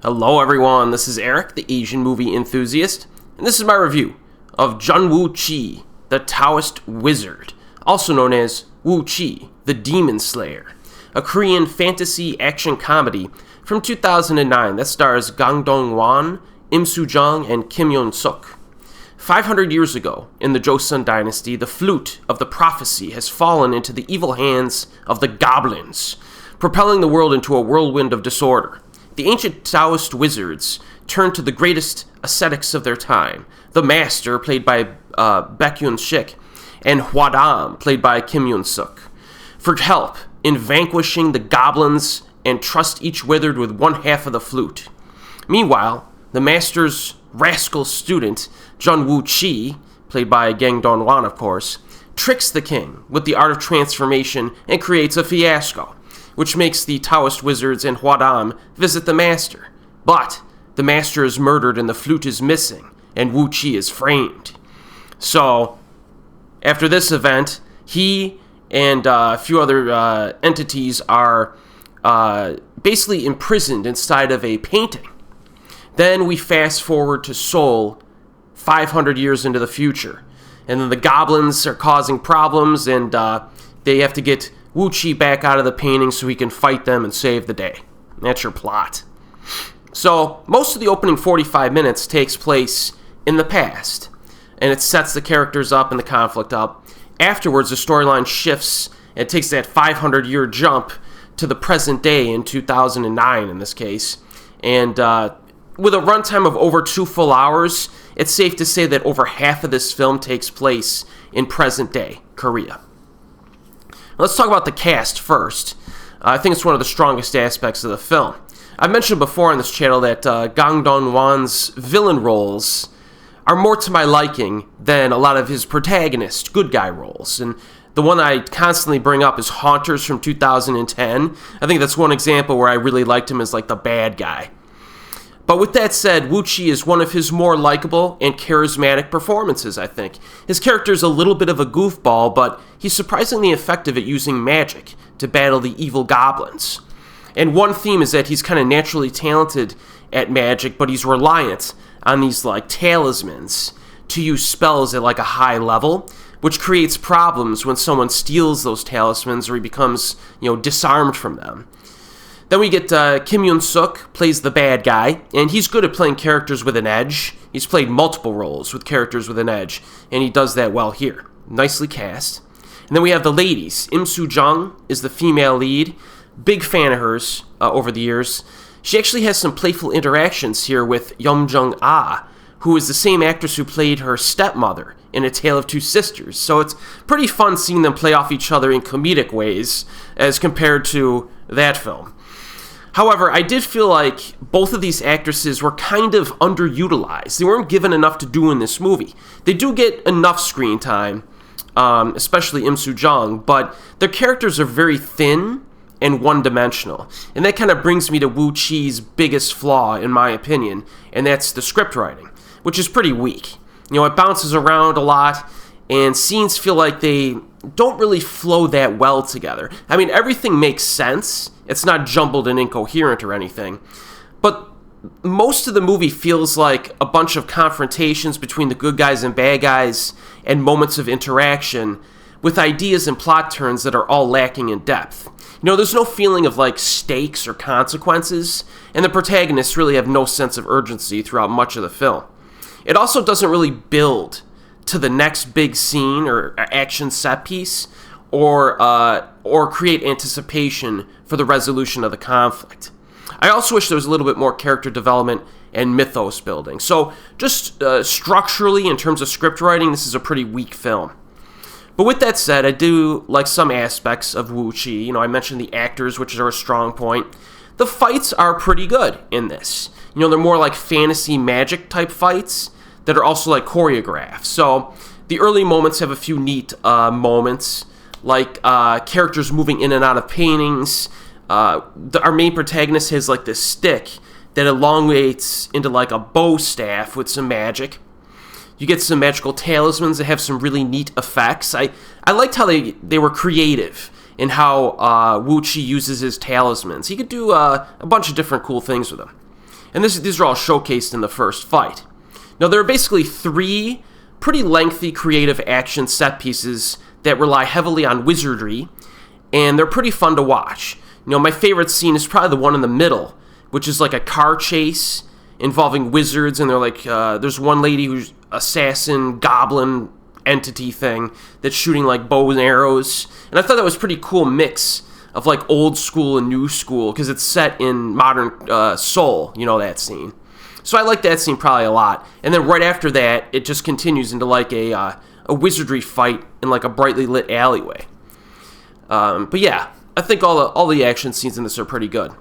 Hello everyone, this is Erik, the Asian movie enthusiast, and this is my review of Jeon Woo-chi, the Taoist Wizard, also known as Woo-chi, the Demon Slayer, a Korean fantasy action comedy from 2009 that stars Gang Dong-won, Soo-jung and Kim Yoon-seok. 500 years ago, in the Joseon Dynasty, the Flute of the prophecy has fallen into the evil hands of the goblins, propelling the world into a whirlwind of disorder. The ancient Taoist Wizards turned to the greatest ascetics of their time, the Master, played by Baek Yoon-sik, and Hwadam, played by Kim Yoon-seok, for help in vanquishing the goblins and trust each withered with one half of the flute. Meanwhile, the Master's rascal student, Jeon Woo-chi, played by Gang Dong-won, of course, tricks the king with the art of transformation and creates a fiasco, which makes the Taoist Wizards and Hwadam visit the Master. But the Master is murdered and the flute is missing, and Woo-chi is framed. So, after this event, he and a few other entities are basically imprisoned inside of a painting. Then we fast forward to Seoul, 500 years into the future. And then the goblins are causing problems, and they have to get Woo-chi back out of the painting so he can fight them and save the day. That's your plot. So, most of the opening 45 minutes takes place in the past, and it sets the characters up and the conflict up. Afterwards, the storyline shifts and it takes that 500-year jump to the present day in 2009 in this case. And with a runtime of over 2 full hours, it's safe to say that over half of this film takes place in present day Korea. Let's talk about the cast first. I think it's one of the strongest aspects of the film. I've mentioned before on this channel that Gang Dong-won's villain roles are more to my liking than a lot of his protagonist, good guy roles. And the one I constantly bring up is Haunters from 2010. I think that's one example where I really liked him as like the bad guy. But with that said, Woo-chi is one of his more likable and charismatic performances, I think. His character is a little bit of a goofball, but he's surprisingly effective at using magic to battle the evil goblins. And one theme is that he's kind of naturally talented at magic, but he's reliant on these like talismans to use spells at like a high level, which creates problems when someone steals those talismans or he becomes, disarmed from them. Then we get Kim Yoon-seok, plays the bad guy, and he's good at playing characters with an edge. He's played multiple roles with characters with an edge, and he does that well here. Nicely cast. And then we have the ladies. Soo-jung is the female lead. Big fan of hers over the years. She actually has some playful interactions here with Jung-ah, who is the same actress who played her stepmother in A Tale of Two Sisters. So it's pretty fun seeing them play off each other in comedic ways as compared to that film. However, I did feel like both of these actresses were kind of underutilized. They weren't given enough to do in this movie. They do get enough screen time, especially Soo-jung, but their characters are very thin and one-dimensional. And that kind of brings me to Woo-chi's biggest flaw, in my opinion, and that's the script writing, which is pretty weak. It bounces around a lot, and scenes feel like they don't really flow that well together. I mean, everything makes sense. It's not jumbled and incoherent or anything. But most of the movie feels like a bunch of confrontations between the good guys and bad guys and moments of interaction with ideas and plot turns that are all lacking in depth. There's no feeling of like stakes or consequences, and the protagonists really have no sense of urgency throughout much of the film. It also doesn't really build to the next big scene or action set piece, or create anticipation for the resolution of the conflict. I also wish there was a little bit more character development and mythos building. So just structurally, in terms of script writing, this is a pretty weak film. But with that said, I do like some aspects of Woo-chi. I mentioned the actors, which are a strong point. The fights are pretty good in this. They're more like fantasy magic type fights that are also like choreographed. So the early moments have a few neat moments, like characters moving in and out of paintings. Our main protagonist has like this stick that elongates into like a bow staff with some magic. You get some magical talismans that have some really neat effects. I liked how they were creative in how Woo-chi uses his talismans. He could do a bunch of different cool things with them. And these are all showcased in the first fight. Now, there are basically 3 pretty lengthy creative action set pieces that rely heavily on wizardry, and they're pretty fun to watch. My favorite scene is probably the one in the middle, which is like a car chase involving wizards, and they're like, there's one lady who's assassin, goblin entity thing that's shooting like bows and arrows. And I thought that was a pretty cool mix of like old school and new school, because it's set in modern Seoul, that scene. So I like that scene probably a lot. And then right after that, it just continues into like a wizardry fight in like a brightly lit alleyway. But yeah, I think all the action scenes in this are pretty good.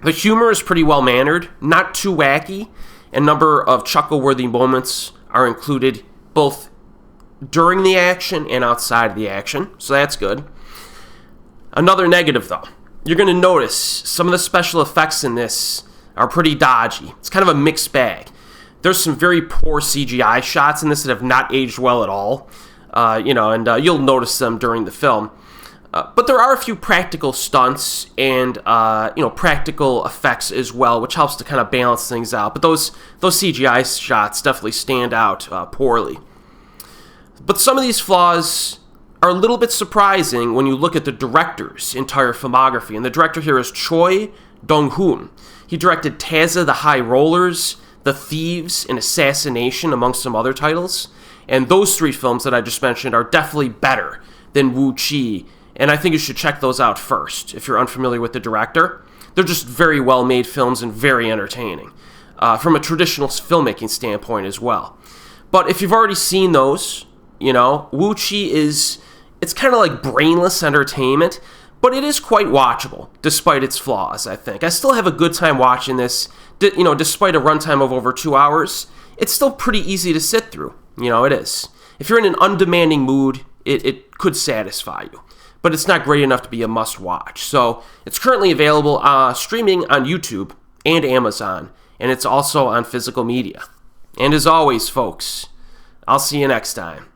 The humor is pretty well mannered, not too wacky, and a number of chuckle-worthy moments are included both during the action and outside of the action, so that's good. Another negative, though, you're going to notice some of the special effects in this are pretty dodgy. It's kind of a mixed bag. There's some very poor CGI shots in this that have not aged well at all, and you'll notice them during the film. But there are a few practical stunts and practical effects as well, which helps to kind of balance things out. But those CGI shots definitely stand out poorly. But some of these flaws are a little bit surprising when you look at the director's entire filmography. And the director here is Choi Dong-hoon. He directed Taza the High Rollers, The Thieves, and Assassination, amongst some other titles. And those 3 films that I just mentioned are definitely better than Woo-chi. And I think you should check those out first if you're unfamiliar with the director. They're just very well-made films and very entertaining from a traditional filmmaking standpoint as well. But if you've already seen those, Woo-chi it's kind of like brainless entertainment, but it is quite watchable despite its flaws, I think. I still have a good time watching this, despite a runtime of over 2 hours. It's still pretty easy to sit through, it is. If you're in an undemanding mood, it could satisfy you. But it's not great enough to be a must-watch. So it's currently available streaming on YouTube and Amazon, and it's also on physical media. And as always, folks, I'll see you next time.